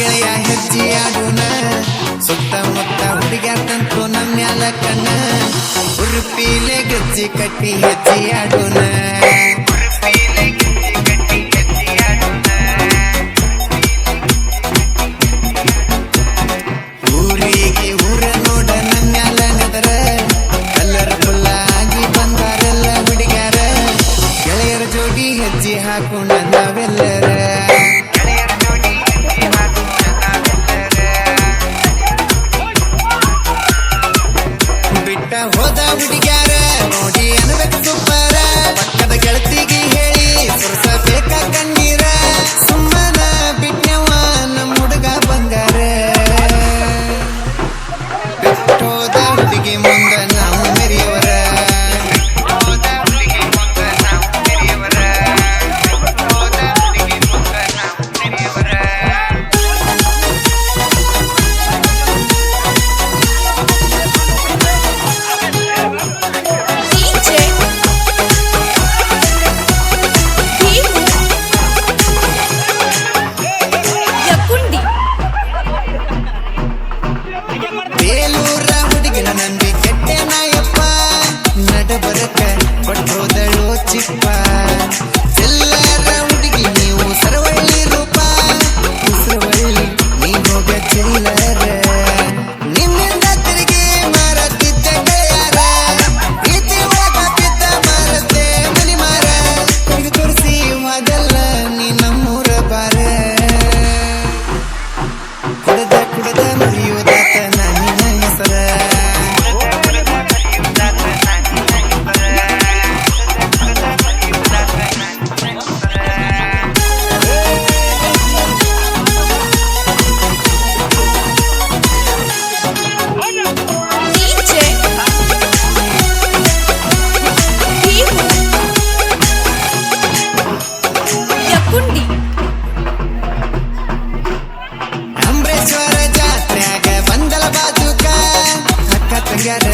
ಗೆಳೆಯ ಹೆಜ್ಜೆ ಆಡೋಣ ಸುತ್ತಮುತ್ತ ಹುಡುಗ್ಯಾತಂತು ನಮ್ಮ್ಯಾಲ ಕಣ್ಣ ಉರುಪಿಲೆ ಗೆಜ್ಜೆ ಕಟ್ಟಿ ಹೆಜ್ಜೆ ಆಡೋಣ ಊರಿಗೆ ಊರ ನೋಡ ನಮ್ಮ್ಯಾಲ ನೆದರ ಕಲ್ಲರ್ ಫುಲ್ಲ ಆಗಿ ಬಂದಾರೆಲ್ಲ ಹುಡುಗ್ಯಾರ ಗೆಳೆಯರ ಜೋಡಿ ಹೆಜ್ಜೆ ಹಾಕೋಣ ನಾವೆಲ್ಲರ ಬಿಟ್ಟ ಹೋದ ಹುಡುಗ್ಯಾರ ನೋಡಿ ಅನ್ಬೇಕು ಸೂಪರ ಪಕ್ಕದ ಗೆಳತಿಗೆ ಹೇಳಿ ಸುರಿಸಬೇಕ ಕಣ್ಣೀರ ಸುಮ್ಮನ ಬಿಟ್ಟವ ನಮ್ಮ ಹುಡುಗ ಬಂಗಾರ ಬಿಟ್ಟೋದ ಹುಡುಗಿ ಮುಂದ ನಾವು ಮೆರೆಯವರ ಬೇಲೂರ ಹುಡುಗಿನ ನಂಬಿ ಕೆಟ್ಟೆ ನಾಯಪ್ಪ ನಡಬರಕ ಕೊಟ್ಟೋದಳು ಚಿಪ್ಪ ಎಲ್ಲರ ಹುಡುಗಿ ನೀವು ಸರವಳ್ಳಿ ರೂಪ ಉಸರವಳ್ಳಿ ನೀ ಹೋಗ ಚಿಲ್ಲರ ನಿನ್ನಿಂದ ತಿರುಗಿ ಮಾರತಿದ್ದ ಗೆಳೆಯಾರ ಪ್ರೀತಿ ಒಳಗ ಬಿದ್ದ ಮಾರತೆ ಮನಿ ಮಾರ ಕೈಗೆ ತೋರಿಸಿ ಅದೆಲ್ಲ ನೀ ನಮ್ಮೂರ ಬಾರ ಕುಡದ ಕುಡದ ಮರಿಯುವುದಾತ ನಾನಿನ ಹೆಸರ ಅಂಬರೇಶ್ವರ ಜಾತ್ರ್ಯಾಗ ಬಂದಲ ಬಾಜುಕ ಅಕ್ಕ ತಂಗ್ಯಾರ